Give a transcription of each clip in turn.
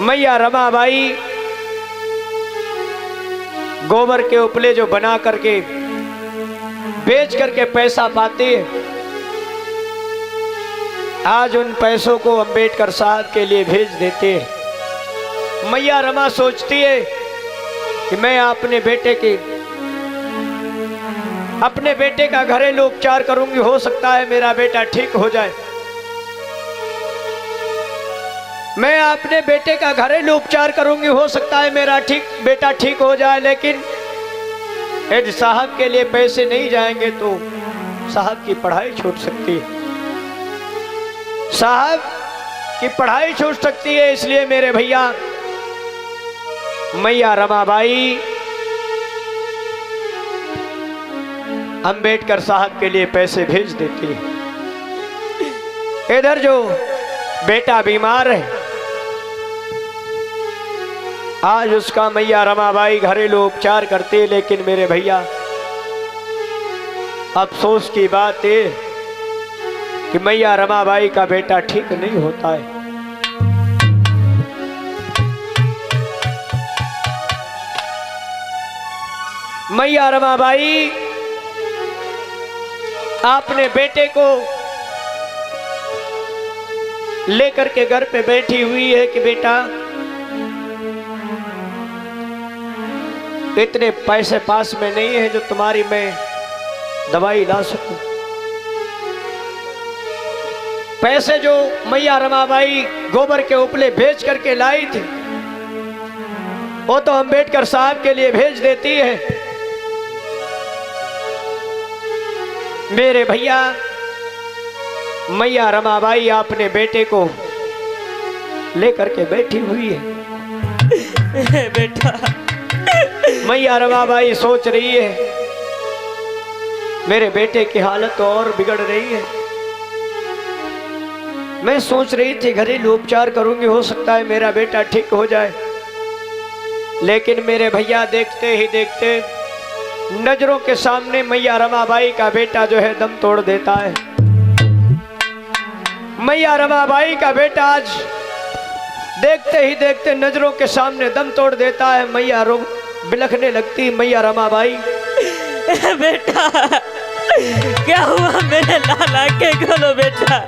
मैया रमाबाई गोबर के उपले जो बना करके बेच करके पैसा पाती है, आज उन पैसों को अंबेडकर साहब के लिए भेज देते हैं। मैया रमा सोचती है कि मैं अपने बेटे का घरेलू उपचार करूंगी, हो सकता है मेरा बेटा ठीक हो जाए। मैं अपने बेटे का घरेलू उपचार करूंगी, हो सकता है मेरा बेटा ठीक हो जाए। लेकिन यदि साहब के लिए पैसे नहीं जाएंगे तो साहब की पढ़ाई छूट सकती है, साहब की पढ़ाई छूट सकती है। इसलिए मेरे भैया मैया रमाबाई अंबेडकर साहब के लिए पैसे भेज देती है। इधर जो बेटा बीमार है, आज उसका मैया रमाबाई घरेलू उपचार करती है। लेकिन मेरे भैया अफसोस की बात है कि मैया रमाबाई का बेटा ठीक नहीं होता है। मैया रमाबाई अपने बेटे को लेकर के घर पे बैठी हुई है कि बेटा इतने पैसे पास में नहीं है जो तुम्हारी मैं दवाई ला सकूं। पैसे जो मैया रमाबाई गोबर के उपले बेच करके लाई थी वो तो अंबेडकर साहब के लिए भेज देती है। मेरे भैया मैया रमाबाई अपने बेटे को लेकर के बैठी हुई है। बेटा मैया रमाबाई सोच रही है मेरे बेटे की हालत और बिगड़ रही है। मैं सोच रही थी घरेलू उपचार करूंगी, हो सकता है मेरा बेटा ठीक हो जाए। लेकिन मेरे भैया देखते ही देखते नजरों के सामने मैया रमाबाई का बेटा जो है दम तोड़ देता है। मैया रमाबाई का बेटा आज देखते ही देखते नजरों के सामने दम तोड़ देता है। मैया रो बिलखने लगती। मैया रमाबाई बेटा क्या हुआ मेरे लाला के बोलो बेटा,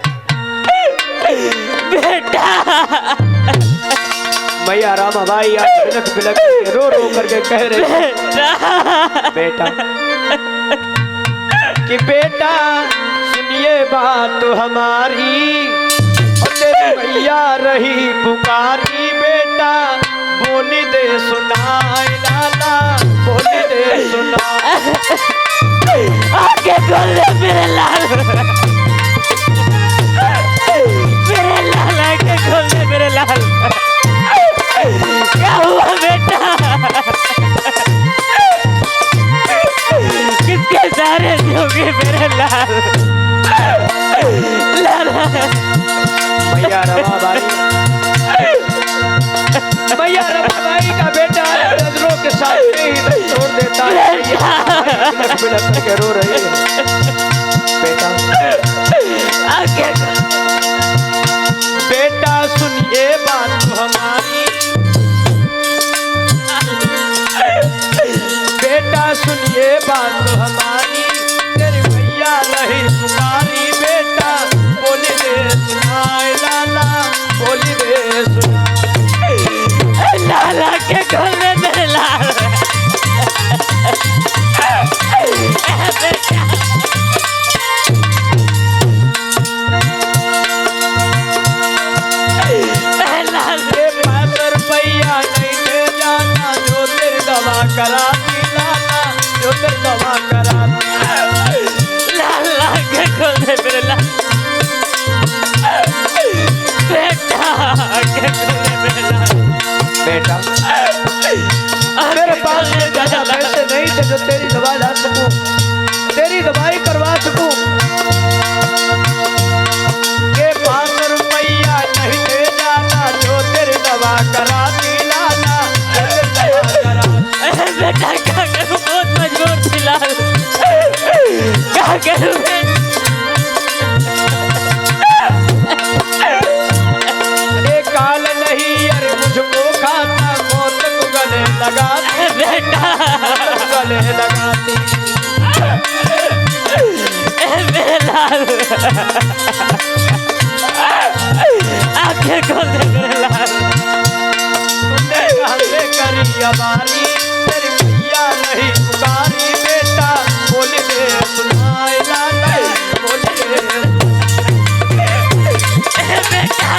बेटा। मैया रमाबाई आज बिलख बिलख के रो रो करके कह रहे बेटा कि बेटा सुनिए बात हमारी, और तेरी मैया रही पुकारी। बेटा बोली दे सुनाए लाला, बोली दे सुना। आगे खोल दे मेरे लाल, मेरे लाल आगे खोल दे मेरे लाल। क्या हुआ बेटा, किसके सहारे दोगे मेरे लाल, लाल। मैया रमाबाई का बेटा नजरों के सामने ही दम तोड़ देता है। बिलख बिलख करके रो रही है। बेटा आगे बेटा सुनिए बात हमारी, बेटा सुनिए बात हमारी, तेरी मैया रही पुकारी। बेटा बोली दे सुनाए लाला, बोली दे सुनाए लाला के खोले मेरे लाल। रुपया नहीं दे जाना, जो तेरी दवा करा दी लाला, जो तेरी दवा करा दी। लाला के खोले मेरे लाल, बेटा के खोले मेरे लाल। बेटा मेरे पास में ज्यादा पैसे नहीं थे जो तेरी दवा ला सकूं, तेरी दवाई करवा सकूं। के 5 रुपया नहीं दे जाना, जो तेरी दवा करा दी लाला, तेरी दवा करा। बेटा क्या करूं, बहुत मजबूर थी लाल, क्या करूं मैं। काल नहीं अरे मुझ लगाती बेटा गले लगाती। मेरे लाल आंखें खोल दे मेरे लाल। तूने कहते करी अबारी तेरी भैया नहीं पुकारी बेटा बोल दे सुनाए लाला बोल दे। बेटा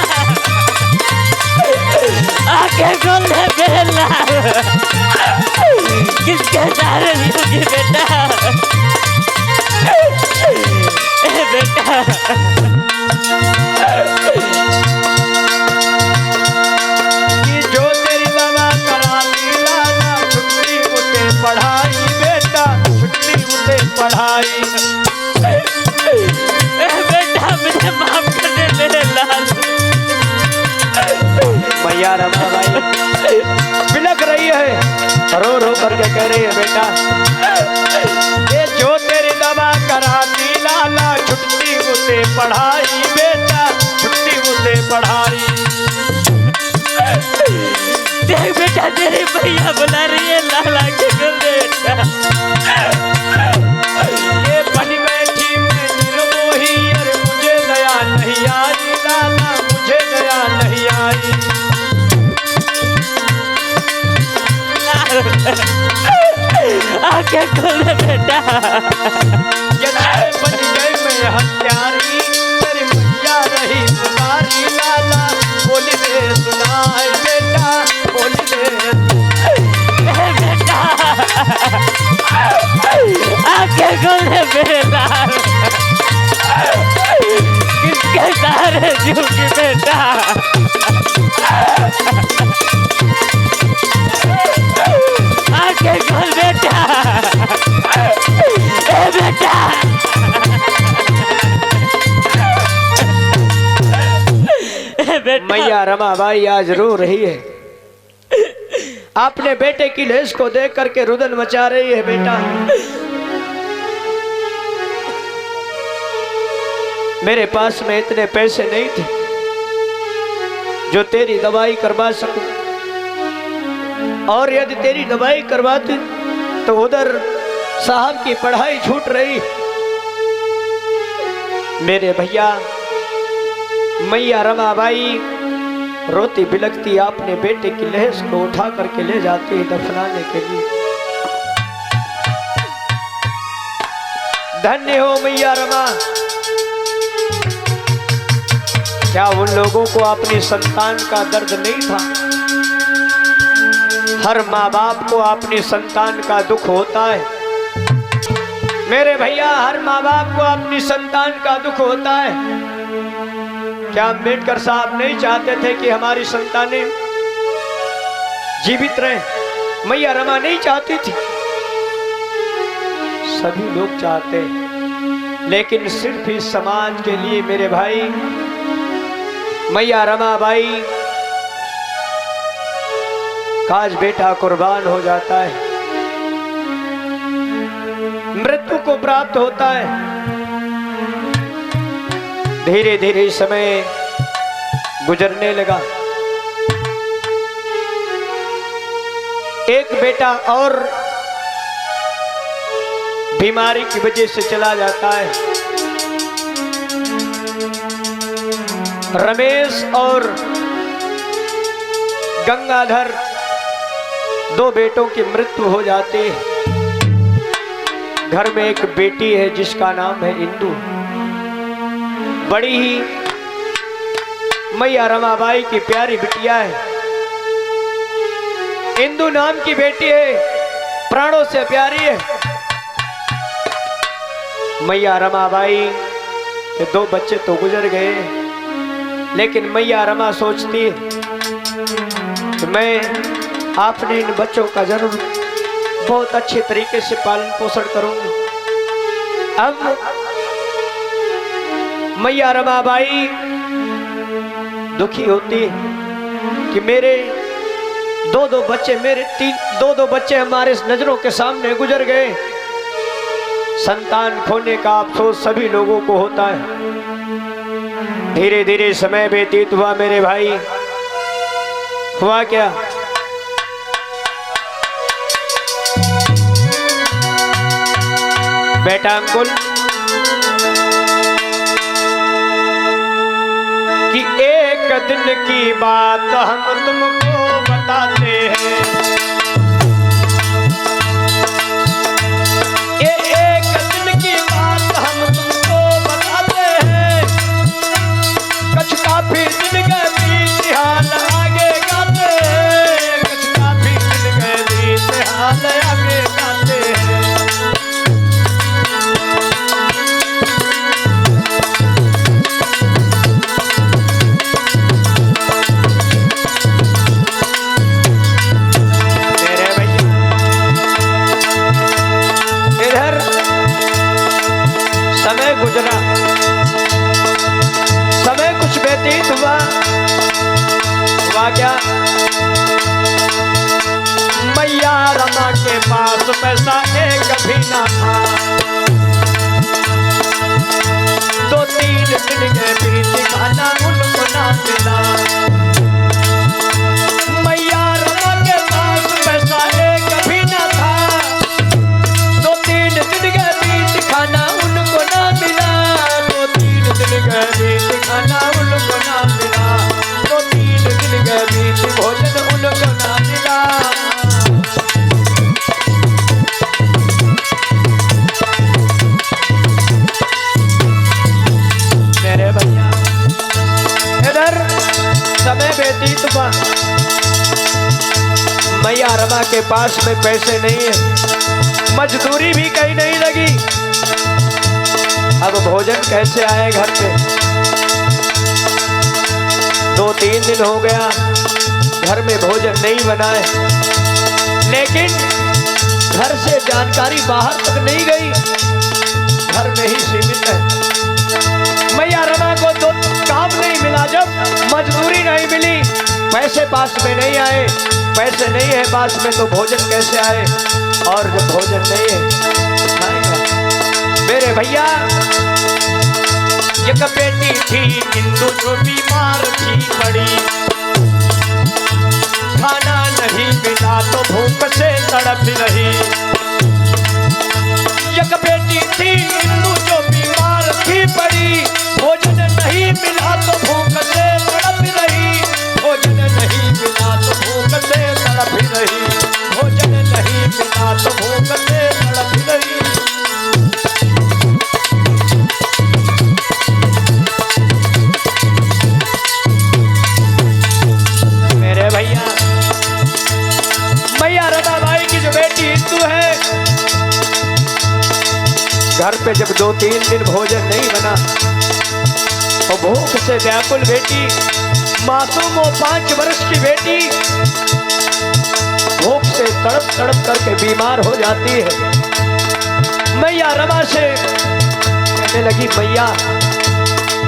आंखें खोल दे मेरे लाल। किसके सहारे जीओगी बेटा? बेटा कि जो तेरी दवा कराती लाला छुट्टी मुझे पढ़ाई बेटा छुट्टी मुझे पढ़ाई। बेटा मुझे माफ कर दे मेरे लाल। मैया रमाबाई बिलख रही है रो रो करके कह रही है बेटा ये जो तेरी दवा कराती लाला छुट्टी मुझे पढ़ाई बेटा छुट्टी मुझे पढ़ाई। देख बेटा तेरी भैया बुला रही है लाला के बेटा। ये बन बैठी मैं निर्मोही अरे मुझे दया नहीं आई लाला मुझे दया नहीं आई। आंखें खोल बेटा। बन गई मैं हत्यारी तेरी भैया रही पुकारी लाला बोल दे सुनाए बेटा बोल दे। बेटा आंखें खोल मेरे लाल। किसके सहारे जीओगी बेटा? आंखें खोल बेटा। बेटा मैया रमाबाई आज रो रही है अपने बेटे की लेस को देख करके रुदन मचा रही है। बेटा मेरे पास में इतने पैसे नहीं थे जो तेरी दवाई करवा सकूं और यदि तेरी दवाई करवाती तो उधर साहब की पढ़ाई छूट रही। मेरे भैया मैया रमाबाई रोती बिलखती अपने बेटे की लहस को उठा करके ले जाती है दफनाने के लिए। धन्य हो मैया रमा। क्या उन लोगों को अपनी संतान का दर्द नहीं था? हर माँ बाप को अपनी संतान का दुख होता है मेरे भैया, हर माँ बाप को अपनी संतान का दुख होता है। क्या अम्बेडकर साहब नहीं चाहते थे कि हमारी संतानें जीवित रहें? मैया रमा नहीं चाहती थी, सभी लोग चाहते हैं, लेकिन सिर्फ इस समाज के लिए मेरे भाई मैया रमाबाई काज बेटा कुर्बान हो जाता है, मृत्यु को प्राप्त होता है। धीरे धीरे समय गुजरने लगा। एक बेटा और बीमारी की वजह से चला जाता है। रमेश और गंगाधर दो बेटों की मृत्यु हो जाती है। घर में एक बेटी है जिसका नाम है इंदु। बड़ी ही मैया रमाबाई की प्यारी बिटिया है। इंदु नाम की बेटी है, प्राणों से प्यारी है। मैया रमाबाई के दो बच्चे तो गुजर गए, लेकिन मैया रमा सोचती है कि मैं अपने इन बच्चों का जरूर बहुत अच्छे तरीके से पालन पोषण करूंगी। अब मैया रमाबाई दुखी होती है कि मेरे दो बच्चे, मेरे दो बच्चे हमारे नजरों के सामने गुजर गए। संतान खोने का अफसोस सभी लोगों को होता है। धीरे धीरे समय व्यतीत हुआ मेरे भाई। हुआ क्या बेटा अंकुल कि एक दिन की बात हम तुमको बताते हैं। ये एक दिन की बात हम तुमको बताते हैं। कछ काफी दिन गए बीत हाल आगे गाते हैं। कछ काफी दिन गए बीत हाल आगे गाते हैं। समय गुजरा, समय कुछ व्यतीत हुआ क्या? मैया रमा के पास पैसा एक भी ना था। 2-3 दिन के बीत खाना उनको ना मिला। मैया रमा के पास पैसा एक भी ना था। 2-3 दिन के बीत खाना उनको ना मिला। 2-3 दिन के बीत खाना उनको ना मिला। 2-3 दिन के बीत भोजन उनको ना मिला। मेरे भैया इधर समय व्यतीत हुआ। मैया रमा के पास में पैसे नहीं है, मजदूरी भी कहीं नहीं लगी। अब भोजन कैसे आए घर पे? 2-3 दिन हो गया घर में भोजन नहीं बनाए। लेकिन घर से जानकारी बाहर तक नहीं गई, घर में ही सीमित है। मैया रमा को तो काम नहीं मिला, जब मजदूरी नहीं मिली, पैसे पास में नहीं आए। पैसे नहीं है पास में तो भोजन कैसे आए? और जब भोजन नहीं है खाएगा। मेरे भैया एक बेटी थी हिंदू जो बीमार थी बड़ी। खाना नहीं मिला तो भूख से तड़प रही। एक बेटी थी हिंदू जो बीमार थी बड़ी। भोजन नहीं मिला तो भूख से तड़प रही। भोजन नहीं मिला तो भूख से तड़प रही। भोजन नहीं मिला तो भूख से तड़प रही। मेरे भैया मैया रमा बाई की जो बेटी हिंदू है, घर पे जब 2-3 दिन भोजन नहीं बना और भूख से व्याकुल बेटी, मासूम 5 वर्ष की बेटी भूख से तड़प तड़प करके बीमार हो जाती है। मैया रमा से कहने लगी, मैया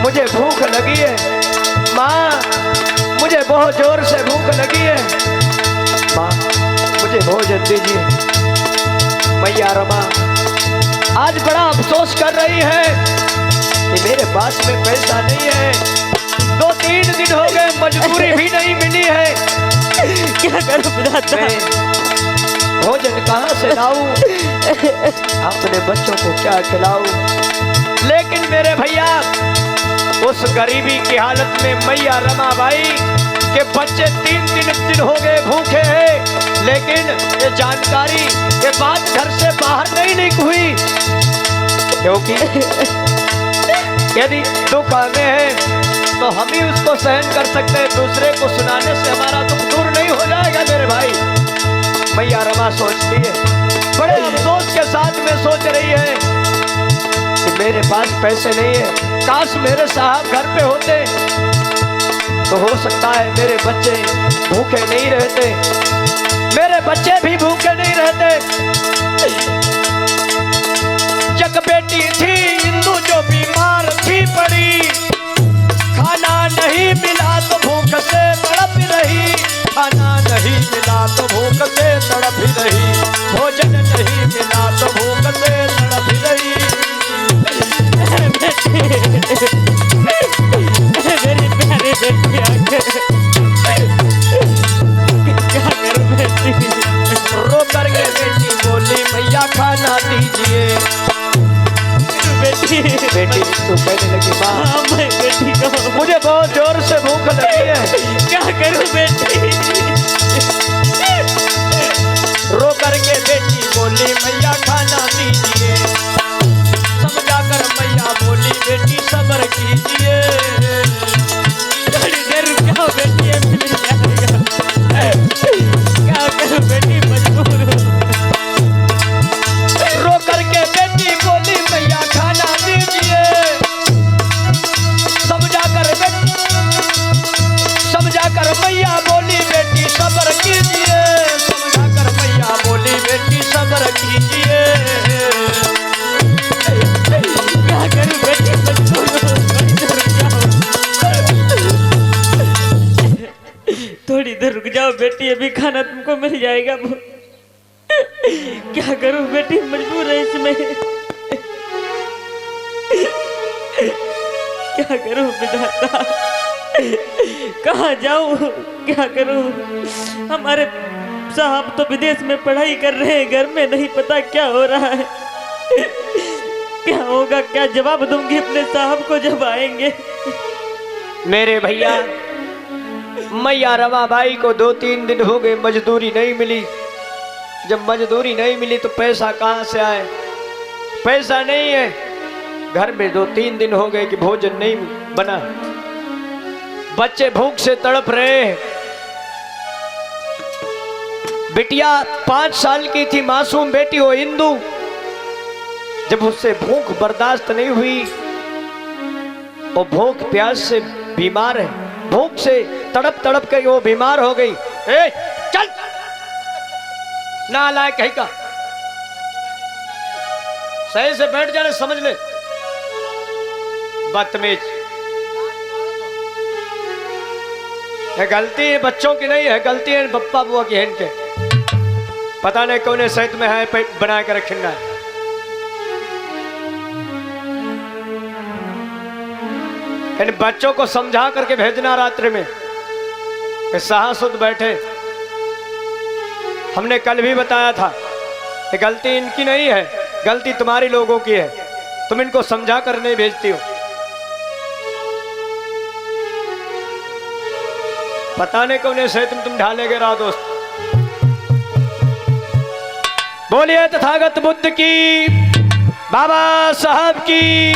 मुझे भूख लगी है। माँ मुझे बहुत जोर से भूख लगी है। माँ मुझे भोजन दीजिए। मैया रमा आज बड़ा अफसोस कर रही है कि मेरे पास में पैसा नहीं है। 2-3 दिन हो गए, मजदूरी भी नहीं मिली है। क्या करूं दादा? भोजन कहाँ से लाऊं? अपने बच्चों को क्या खिलाऊं? लेकिन मेरे भैया उस गरीबी की हालत में मैया रमा बाई के बच्चे 3 दिन हो गए भूखे हैं। लेकिन ये जानकारी, ये बात घर से बाहर नहीं हुई, क्योंकि यदि दुख हमें है तो हम ही उसको सहन कर सकते हैं। दूसरे को सुनाने से हमारा दुख दूर नहीं हो जाएगा मेरे भाई। मैया रमा सोचती है, बड़े अफसोस के साथ में सोच रही है कि मेरे पास पैसे नहीं है। काश मेरे साहब घर पे होते तो हो सकता है मेरे बच्चे भूखे नहीं रहते। मेरे बच्चे भी भूखे नहीं रहते। एक बेटी थी हिंदू जो बीमार थी पड़ी। खाना नहीं मिला तो भूख से तड़प रही। खाना नहीं मिला तो भूख से तड़प रही। भोजन नहीं मिला तो भूख से तड़प रही। मेरी प्यारी बेटी क्या करूं बेटी? रो करके बेटी बोली, मैया खाना दीजिए। तो कहने लगी माँ हाँ मैं बेटी को मुझे बहुत जोर से भूख लगी है, क्या करूं बेटी। रो करके बेटी बोली मैया खाना दीजिए, समझा कर मैया बोली बेटी सब्र कीजिए। थोड़ी देर रुक जाओ बेटी, अभी मिल जाएगा। क्या करूं बेटी, मजबूर हूँ। रो करके बेटी बोली मैया खाना दीजिए, समझा कर मैया बोली बेटी सब्र कीजिए, समझा कर मैया बोली बेटी सब्र कीजिए। क्या करूं बेटी, मजबूर हूँ। थोड़ी देर रुक जाओ बेटी, अभी खाना तुमको मिल जाएगा। क्या करूं बेटी, मजबूर है इसमें। क्या करूं विधाता, कहाँ जाऊं, क्या करूं। हमारे साहब तो विदेश में पढ़ाई कर रहे हैं, घर में नहीं पता क्या हो रहा है। क्या होगा, क्या जवाब दूंगी अपने साहब को जब आएंगे। मेरे भैया मैया रमाबाई को 2-3 दिन हो गए मजदूरी नहीं मिली। जब मजदूरी नहीं मिली तो पैसा कहाँ से आए, पैसा नहीं है घर में। 2-3 दिन हो गए कि भोजन नहीं बना, बच्चे भूख से तड़प रहे हैं। बिटिया 5 साल की थी, मासूम बेटी हो इंदु, जब उससे भूख बर्दाश्त नहीं हुई, वो भूख प्यास से बीमार है, भूख से तड़प तड़प के वो बीमार हो गई। ए, चल नालायक कहीं का, सही से बैठ जाने, समझ ले बदतमीज। ये गलती है बच्चों की नहीं है, गलती है पप्पा बुआ की है इनके। पता नहीं कौन सहित में है बना कर रखना है। इन बच्चों को समझा करके भेजना रात्रि में, साहसुद बैठे। हमने कल भी बताया था कि गलती इनकी नहीं है, गलती तुम्हारी लोगों की है, तुम इनको समझा कर नहीं भेजती हो। पता नहीं कौन से तुम ढालेगे रहा दोस्त। बोलिए तथागत बुद्ध की, बाबा साहब की,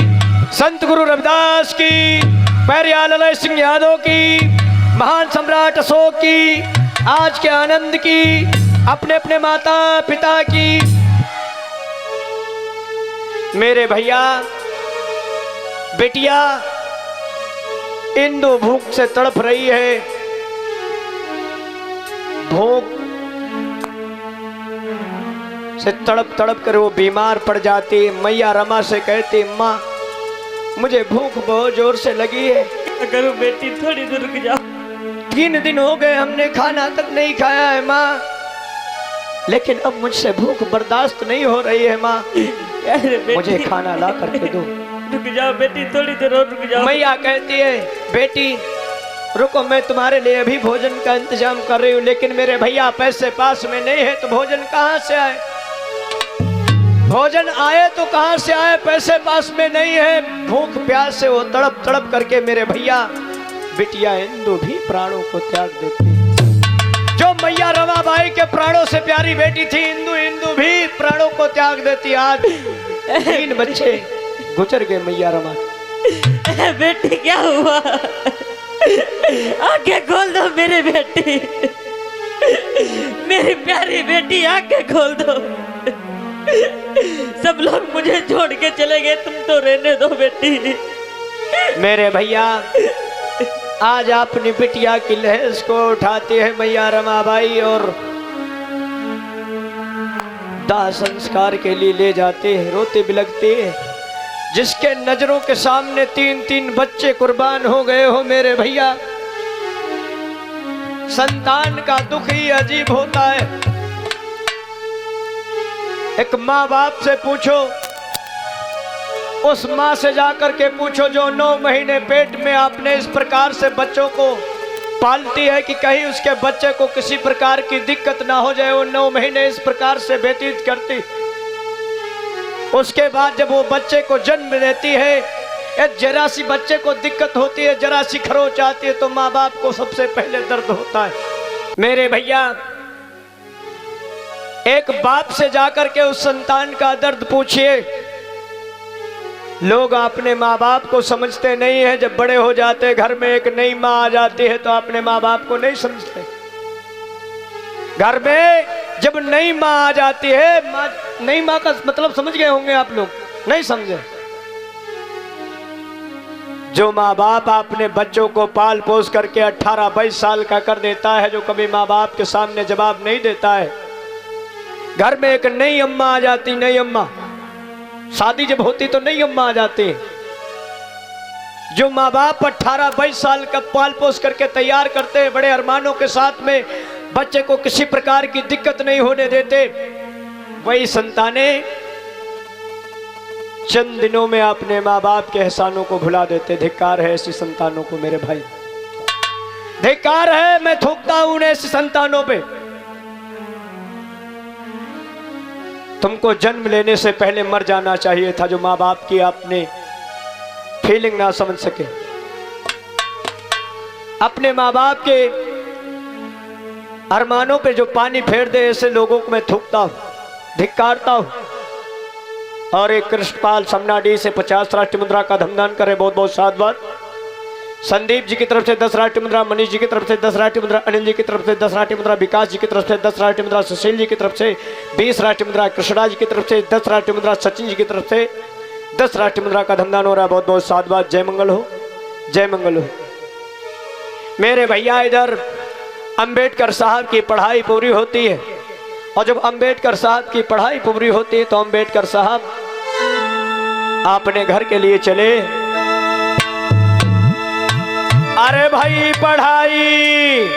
संत गुरु रविदास की, पेरियार ललय सिंह यादव की, महान सम्राट अशोक की, आज के आनंद की, अपने अपने माता पिता की। मेरे भैया बेटिया इंदु भूख से तड़प रही है, भूख से तड़प तड़प कर वो बीमार पड़ जाती। मैया रमा से कहती माँ मुझे भूख बहुत जोर से लगी है। करूं बेटी, थोड़ी देर रुक जाओ। 3 दिन हो गए हमने खाना तक नहीं खाया है माँ, लेकिन अब मुझसे भूख बर्दाश्त नहीं हो रही है माँ, मुझे खाना ला करके दो। रुक जाओ बेटी, थोड़ी देर और रुक जाओ। मैया कहती है बेटी रुको, मैं तुम्हारे लिए अभी भोजन का इंतजाम कर रही हूँ, लेकिन मेरे भैया पैसे पास में नहीं है तो भोजन कहाँ से आए, भोजन आए तो कहाँ से आए, पैसे पास में नहीं है। भूख प्यास से वो तड़प तड़प करके मेरे भैया बिटिया इंदु भी प्राणों को त्याग देती। जो मैया रमाबाई के प्राणों से प्यारी बेटी थी इंदु, इंदु भी प्राणों को त्याग देती। आज 3 बच्चे गुजर गए मैया रमा। बेटी क्या हुआ, आंखें खोल दो मेरी बेटी, मेरी प्यारी बेटी आंखें खोल दो। सब लोग मुझे छोड़ के चले गए, तुम तो रहने दो बेटी। मेरे भैया आज अपनी बिटिया की लहज को उठाती है मैया रमाबाई और दाह संस्कार के लिए ले जाते हैं, रोते बिलखते हैं। जिसके नजरों के सामने 3-3 बच्चे कुर्बान हो गए हो मेरे भैया, संतान का दुख ही अजीब होता है। एक माँ बाप से पूछो, उस माँ से जाकर के पूछो जो 9 महीने पेट में आपने इस प्रकार से बच्चों को पालती है कि कहीं उसके बच्चे को किसी प्रकार की दिक्कत ना हो जाए। वो 9 महीने इस प्रकार से व्यतीत करती, उसके बाद जब वो बच्चे को जन्म देती है जरा सी बच्चे को दिक्कत होती है, जरा सी खरोच आती है तो माँ बाप को सबसे पहले दर्द होता है। मेरे भैया, एक बाप से जाकर के उस संतान का दर्द पूछिए। लोग अपने माँ बाप को समझते नहीं है। जब बड़े हो जाते, घर में एक नई माँ आ जाती है तो अपने माँ बाप को नहीं समझते। घर में जब नई माँ आ जाती है, नई माँ का मतलब समझ गए होंगे आप लोग, नहीं समझे? जो माँ बाप अपने बच्चों को पाल पोस करके 18-22 साल का कर देता है, जो कभी माँ बाप के सामने जवाब नहीं देता है, घर में एक नई अम्मा आ जाती, नई अम्मा, शादी जब होती तो नई अम्मा आ जाती। जो माँ बाप 18-22 साल का पाल पोस करके तैयार करते हैं, बड़े अरमानों के साथ में बच्चे को किसी प्रकार की दिक्कत नहीं होने देते, वही संतानें चंद दिनों में अपने माँ बाप के एहसानों को भुला देते। धिक्कार है ऐसी संतानों को मेरे भाई, धिक्कार है। मैं थूकता हूं ऐसी संतानों पे। तुमको जन्म लेने से पहले मर जाना चाहिए था, जो माँ बाप की आपने फीलिंग ना समझ सके। अपने माँ बाप के अरमानों पे जो पानी फेर दे, ऐसे लोगों को मैं थूकता हूं, धिक्कारता हूं। और एक कृष्णपाल समनाडी से 50 राष्ट्रीय मुद्रा का धमदान करे, बहुत बहुत साधुवाद। संदीप जी की तरफ से 10 राष्ट्रीय मुद्रा, मनीष जी की तरफ से 10 राष्ट्रीय मुद्रा, अनिल जी की तरफ से 10 राष्ट्रीय मुद्रा, विकास जी की तरफ से 10 राष्ट्रीय मुद्रा, सुशील जी की तरफ से 20 राष्ट्रीय मुद्रा, कृष्णा जी की तरफ से 10 राष्ट्रीय मुद्रा, सचिन जी की तरफ से 10 राष्ट्रीय मुद्रा का धमदान हो रहा है। बहुत बहुत साधुवाद। जय मंगल हो, जय मंगल हो। मेरे भैया, इधर अंबेडकर साहब की पढ़ाई पूरी होती है, और जब अंबेडकर साहब की पढ़ाई पूरी होती है तो अंबेडकर साहब अपने घर के लिए चले। अरे भाई, पढ़ाई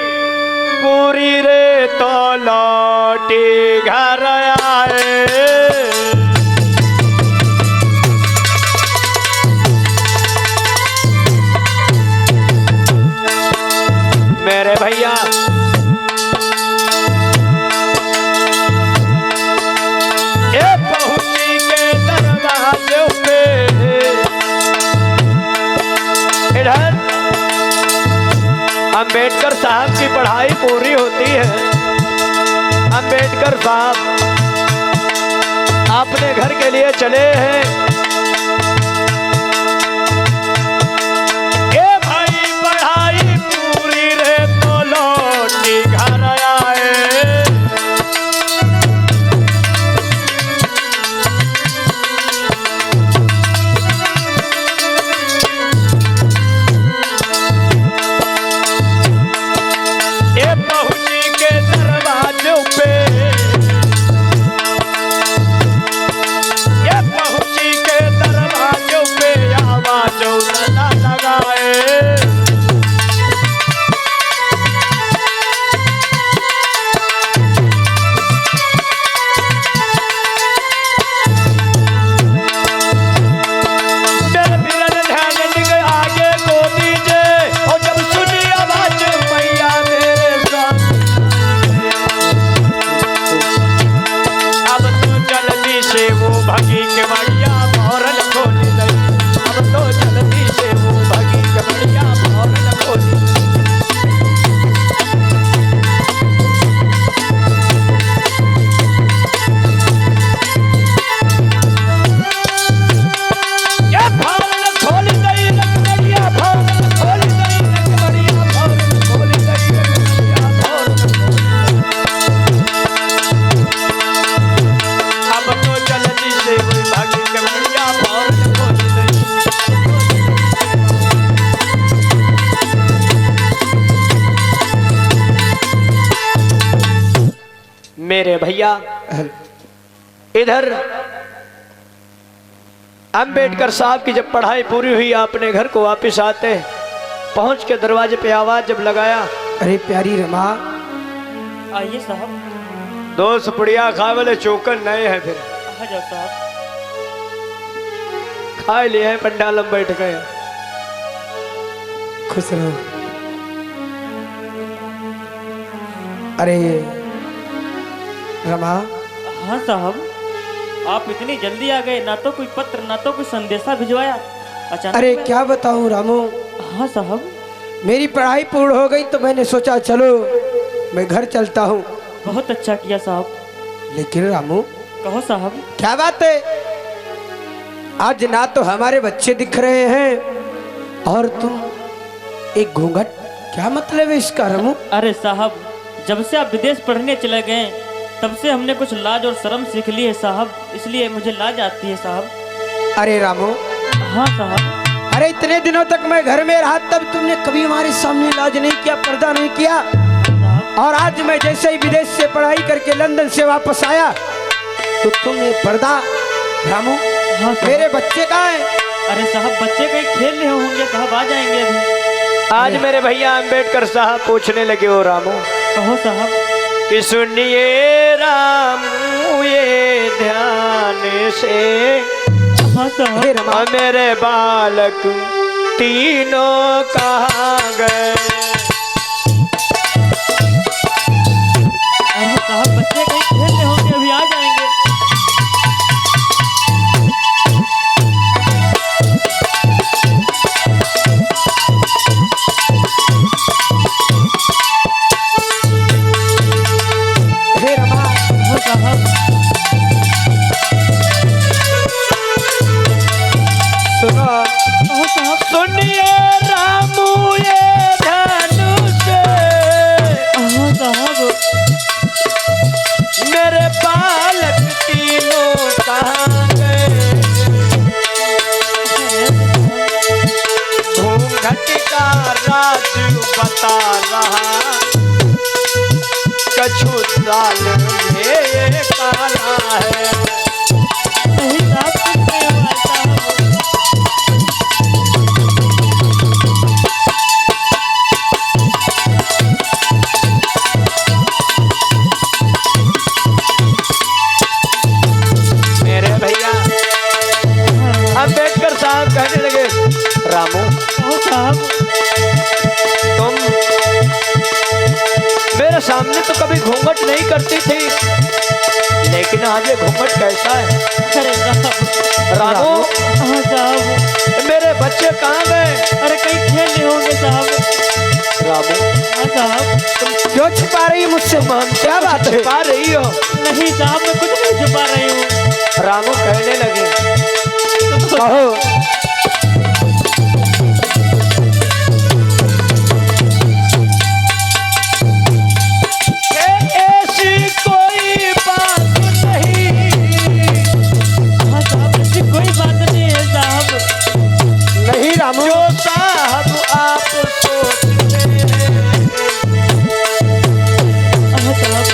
पूरी रे तो लौटी घर आए। मेरे भैया, ये पहुंची के दरवाजे पे, इधर अंबेडकर साहब की पढ़ाई पूरी होती है। अंबेडकर साहब अपने घर के लिए चले हैं। ए भाई, पढ़ाई पूरी रे तो लौटी घर आए। मेरे भैया, इधर अंबेडकर साहब की जब पढ़ाई पूरी हुई, अपने घर को वापस आते, पहुंच के दरवाजे पे आवाज जब लगाया, अरे प्यारी रमा, आइए साहब। 2 सुपड़िया खा वाले चौकन नए हैं। फिर आ जाओ साहब। खा लिए हैं, पंडाल में बैठ गए। खुश रहो। अरे रमा, हाँ साहब, आप इतनी जल्दी आ गए, ना तो कोई पत्र ना तो कोई संदेशा भिजवाया। अचानक अरे क्या बताऊं रामू, हाँ साहब। मेरी पढ़ाई पूर्ण हो गई तो मैंने सोचा चलो मैं घर चलता हूँ। बहुत अच्छा किया साहब। लेकिन रामू कहो साहब। क्या बात है, आज ना तो हमारे बच्चे दिख रहे हैं और तुम एक घूंघट, क्या मतलब है इसका रामू? अरे साहब, जब से आप विदेश पढ़ने चले गए तब से हमने कुछ लाज और शर्म सीख ली है साहब, इसलिए मुझे लाज आती है साहब। अरे रामू, हाँ साहब। अरे इतने दिनों तक मैं घर में रहा तब तुमने कभी हमारे सामने लाज नहीं किया, पर्दा नहीं किया, साहब और आज मैं जैसे ही विदेश से पढ़ाई करके लंदन से वापस आया तो तुमने पर्दा। रामू हाँ साहब। मेरे बच्चे कहाँ हैं? अरे साहब, बच्चे कहीं खेल रहे होंगे साहब, आ जाएंगे अभी। आज मेरे भैया अम्बेडकर साहब पूछने लगे हो रामू कहो साहब। कि सुनिए रामू ये ध्यान से, हाँ साहब। हे रमा, मेरे बालक तीनों कहाँ गए? अरे साहब, बच्चे कहीं खेल रहे होंगे, अभी आ जाएंगे। हे रमा, हाँ साहब। सुनो। हाँ साहब। सुनिए रामू ये ध्यान से, हाँ साहब। मेरे बालक तीनों कहाँ गए? घूंघट का राज बता रहा, कछु दाल में ये काला है। नहीं साहब, कुछ नहीं हुआ साहब। मेरे भैया अम्बेडकर साहब कहने लगे रामू कहो साहब। तुम मेरे सामने तो कभी घूंघट नहीं करती थी, लेकिन आज ये घूंघट कैसा है? अरे साहब। रामू हाँ साहब। मेरे बच्चे कहाँ गए? अरे कहीं खेल रहे होंगे साहब। रामू हाँ साहब। तुम क्यों छिपा रही है मुझसे? क्या बात है? छिपा रही हो? नहीं साहब, मैं कुछ नहीं छुपा रही हूँ। रामू कहने लगे कहो। ऐसी कोई बात नहीं। हाँ साहब, ऐसी कोई बात नहीं है साहब। नहीं रामू, जो साहब आप सोचते हैं। हाँ साहब।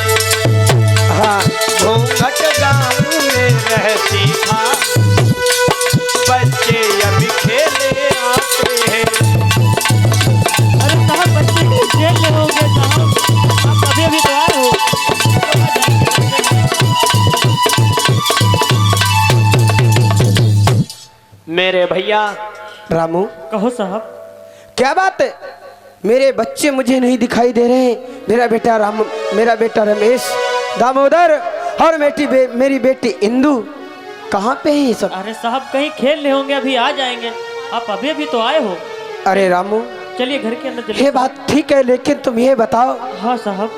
हाँ घूंघट गाँव में रहती था, बच्चे अभी खेले आते हैं। अरे साहब, बच्चे कहीं खेल रहे होंगे साहब, आप अभी अभी तो आए हो। मेरे भैया रामू, कहो साहब। क्या बात है? मेरे बच्चे मुझे नहीं दिखाई दे रहे। मेरा बेटा राम, मेरा बेटा रमेश, दामोदर और मेरी बेटी इंदु कहाँ पे है ये सब? अरे साहब, कहीं खेल रहे होंगे, अभी आ जाएंगे। आप अभी अभी तो आए हो। अरे रामू, चलिए घर के अंदर ये चलिए। बात ठीक है, लेकिन तुम ये बताओ, हाँ साहब।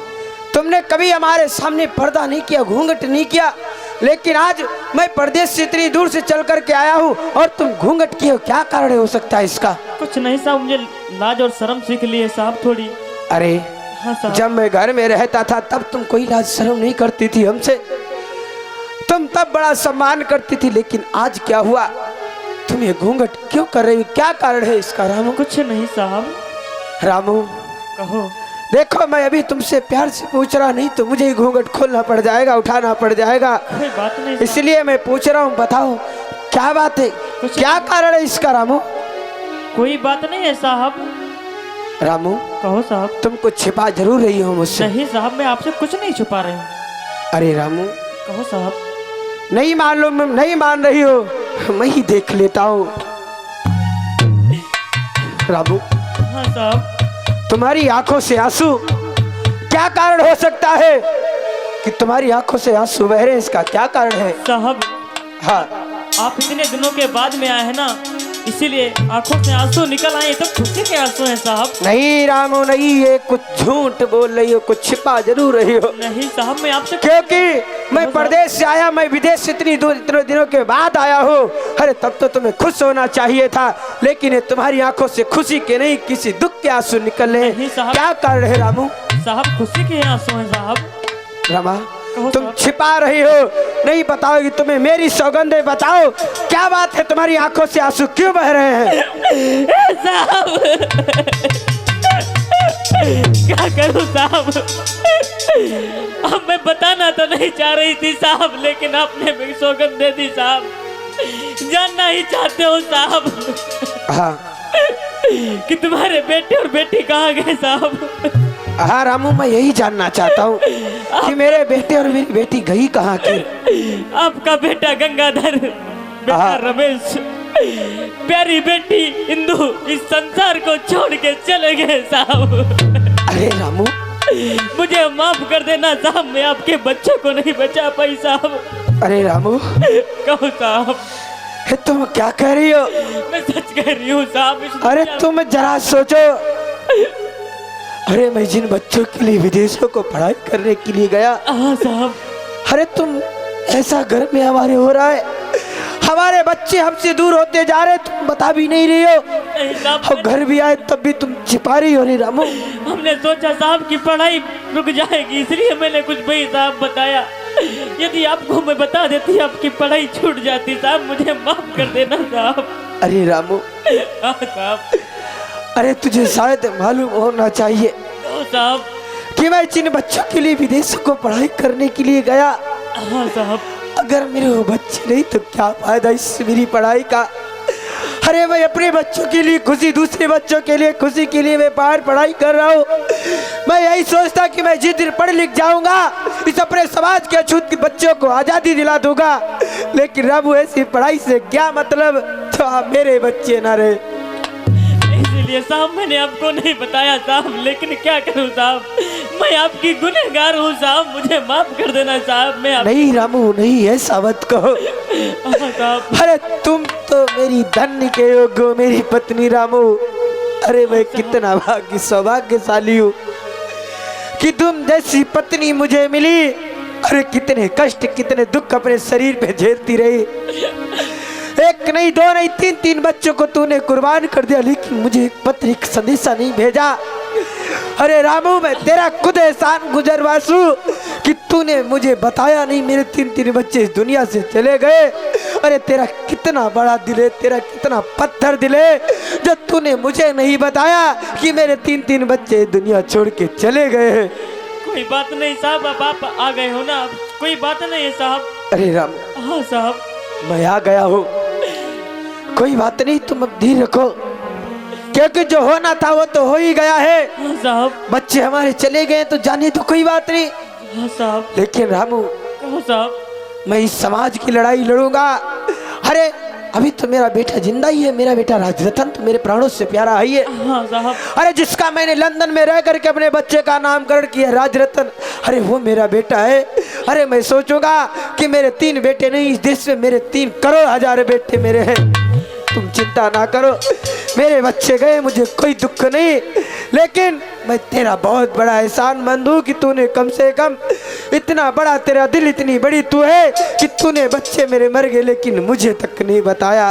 तुमने कभी हमारे सामने पर्दा नहीं किया, घूंघट नहीं किया, लेकिन आज मैं परदेश से इतनी दूर से चल करके आया हूँ और तुम घूंघट किए हो। क्या कारण हो सकता है इसका? कुछ नहीं साहब, मुझे लाज और शर्म सीख ली है साहब थोड़ी। अरे हाँ साहब। जब मैं घर में रहता था तब तुम कोई लाज शर्म नहीं करती थी हमसे, तुम तब बड़ा सम्मान करती थी, लेकिन आज क्या हुआ? तुम ये घूंघट क्यों कर रही हो? क्या कारण है इसका रामू? कुछ नहीं साहब। रामू कहो। देखो, मैं अभी तुमसे प्यार से पूछ रहा, नहीं तो मुझे ही घूंघट खोलना पड़ जाएगा, उठाना पड़ जाएगा, कोई बात नहीं साहब। इसलिए मैं पूछ रहा हूँ। बताओ क्या बात है, क्या कारण है इसका रामू? कोई बात नहीं है साहब। रामू कहो साहब। तुम कुछ छिपा जरूर रही हो मुझसे। नहीं साहब, मैं आपसे कुछ नहीं छुपा रही हूँ। अरे रामू, कहो साहब। नहीं मान लो, नहीं मान रही हो, मैं ही देख लेता हूँ। रामू, हाँ साहब। तुम्हारी आंखों से आंसू, क्या कारण हो सकता है कि तुम्हारी आंखों से आंसू बह रहे हैं? इसका क्या कारण है? साहब, हाँ, आप इतने दिनों के बाद में आए हैं ना, इसीलिए आंखों से आंसू निकल आए। तो खुशी के आंसू हैं साहब। नहीं रामू नहीं, ये कुछ झूठ बोल रही हो, कुछ छिपा जरूर रही हो। नहीं साहब, मैं आपसे क्योंकि मैं परदेश से आया, मैं विदेश से इतने दिनों के बाद आया हूँ। अरे तब तो तुम्हें खुश होना चाहिए था, लेकिन ये तुम्हारी आंखों से खुशी के नहीं किसी दुख के आंसू निकल रहे। नहीं साहब। क्या कर रहे रामू? साहब खुशी के आंसू हैं साहब। रमा कहो तुम साहब। छिपा रही हो, नहीं बताओगी? तुम्हें मेरी सौगंध है, बताओ क्या बात है, तुम्हारी आंखों से आंसू क्यों बह रहे हैं? साहब क्या करूं साहब, अब मैं बताना तो नहीं चाह रही थी साहब, लेकिन आपने मेरी सौगंध दे दी साहब। जानना ही चाहते हो साहब हाँ कि तुम्हारे बेटे और बेटी कहाँ गए साहब? हाँ रामू, मैं यही जानना चाहता हूँ कि मेरे बेटे और मेरी बेटी गई कहाँ की? आपका बेटा गंगाधर, बेटा हाँ। रमेश, प्यारी बेटी इंदु इस संसार को छोड़ के चले गए साहब। अरे रामू, मुझे माफ कर देना साहब, मैं आपके बच्चों को नहीं बचा पाई साहब। अरे रामू, कहो साहब। हे तुम क्या कह रही हो? मैं सच कह रही हूँ साहब। अरे तुम जरा सोचो, अरे मैं जिन बच्चों के लिए विदेशों को पढ़ाई करने के लिए गया, हाँ साहब। अरे तुम ऐसा घर में हमारे हो रहा है, हमारे बच्चे हमसे दूर होते जा रहे, तुम बता भी नहीं रही हो। नहीं साहब, और घर भी आए तब भी तुम छिपा रही हो। रे रामू, हमने सोचा साहब की पढ़ाई रुक जाएगी, इसलिए मैंने कुछ भी साहब बताया। यदि आपको मैं बता देती आपकी पढ़ाई छूट जाती साहब, मुझे माफ कर देना साहब। अरे रामू, हाँ साहब। अरे तुझे शायद मालूम होना चाहिए साहब। कि मैं जिन बच्चों के लिए विदेशों को पढ़ाई करने के लिए गया, हाँ साहब। अगर मेरे वो बच्चे नहीं तो क्या फायदा इस मेरी पढ़ाई का? अरे मैं अपने बच्चों के लिए खुशी, दूसरे बच्चों के लिए खुशी के लिए मैं बाहर पढ़ाई कर रहा हूँ। मैं यही सोचता कि मैं जिस दिन पढ़ लिख जाऊंगा, इस अपने समाज के अछूत बच्चों को आज़ादी दिला दूंगा, लेकिन रामू ऐसी पढ़ाई से क्या मतलब, तो आप मेरे बच्चे ना रहे। इसलिए साहब मैंने आपको नहीं बताया साहब, लेकिन क्या करूं साहब, मैं आपकी गुनहगार हूँ साहब, मुझे माफ कर देना साहब। मैं नहीं रामू नहीं, ऐसा मत कहो। साहब। अरे तुम तो मेरी धन्य के योग्य हो, मेरी पत्नी रामू। अरे मैं कितना सौभाग्यशाली हूँ कि तुम जैसी पत्नी मुझे मिली। अरे कितने कष्ट, कितने दुख अपने शरीर पे झेलती रही। एक नहीं, दो नहीं, तीन बच्चों को तूने कुर्बान कर दिया, लेकिन मुझे एक पत्र, एक संदेशा नहीं भेजा। अरे रामू, मैं तेरा खुद एहसान गुजरवासू कि तूने मुझे बताया नहीं, मेरे तीन बच्चे इस दुनिया से चले गए। अरे तेरा कितना बड़ा दिल है, तेरा कितना पत्थर दिल है, जो तूने मुझे नहीं बताया कि मेरे तीन बच्चे दुनिया छोड़ के चले गए। कोई बात नहीं साहब, अब आप आ गए हो ना, कोई बात नहीं है साहब। अरे रामू, हाँ साहब। मैं आ गया हूँ, कोई बात नहीं, तुम अब धीर रखो, क्योंकि जो होना था वो तो हो ही गया है। हाँ साहब। बच्चे हमारे चले गए तो जाने तो कोई बात नहीं, हाँ साहब। लेकिन रामू, कहो साहब। मैं इस समाज की लड़ाई लड़ूंगा। अरे अभी तो मेरा बेटा जिंदा ही है, मेरा बेटा राजरतन तो मेरे प्राणों से प्यारा है। हाँ साहब। अरे जिसका मैंने लंदन में रह करके अपने बच्चे का नामकरण किया, राजरतन, अरे वो मेरा बेटा है। अरे मैं सोचूंगा कि मेरे 3 बेटे नहीं, इस देश में मेरे 3 करोड़ हजार बेटे मेरे हैं। तुम चिंता ना करो, मेरे बच्चे गए, मुझे कोई दुख नहीं, लेकिन मैं तेरा बहुत बड़ा एहसानमंद हूँ कि तूने कम से कम, इतना बड़ा तेरा दिल, इतनी बड़ी तू है कि तूने बच्चे मेरे मर गए लेकिन मुझे तक नहीं बताया।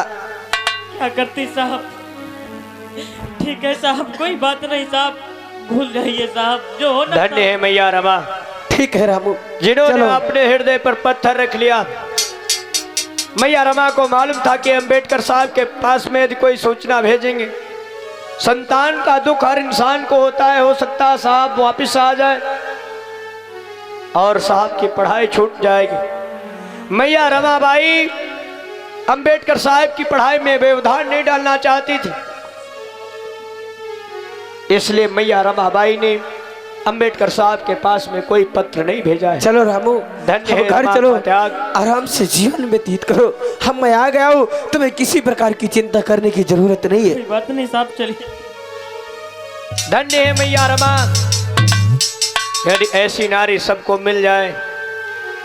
क्या करती साहब? ठीक है साहब, कोई बात नहीं साहब, भूल जाइए साहब, जो होना। धन्य है मैया रमा, ठीक है रामू, जिन्होंने अपने हृदय पर पत्थर रख लिया। मैया रमा को मालूम था कि अंबेडकर साहब के पास में यदि कोई सूचना भेजेंगे, संतान का दुख हर इंसान को होता है, हो सकता है साहब वापिस आ जाए और साहब की पढ़ाई छूट जाएगी। मैया रमा बाई अंबेडकर साहब की पढ़ाई में व्यवधान नहीं डालना चाहती थी, इसलिए मैया रमा बाई ने अंबेडकर साहब के पास में कोई पत्र नहीं भेजा है। चलो रामू, धन्य है, घर चलो, त्याग आराम से जीवन व्यतीत करो। हम मैं आ गया हूँ, तुम्हें किसी प्रकार की चिंता करने की जरूरत नहीं है। कोई बात नहीं साहब, चलिए। धन्य है मैया रमा, यदि ऐसी नारी सबको मिल जाए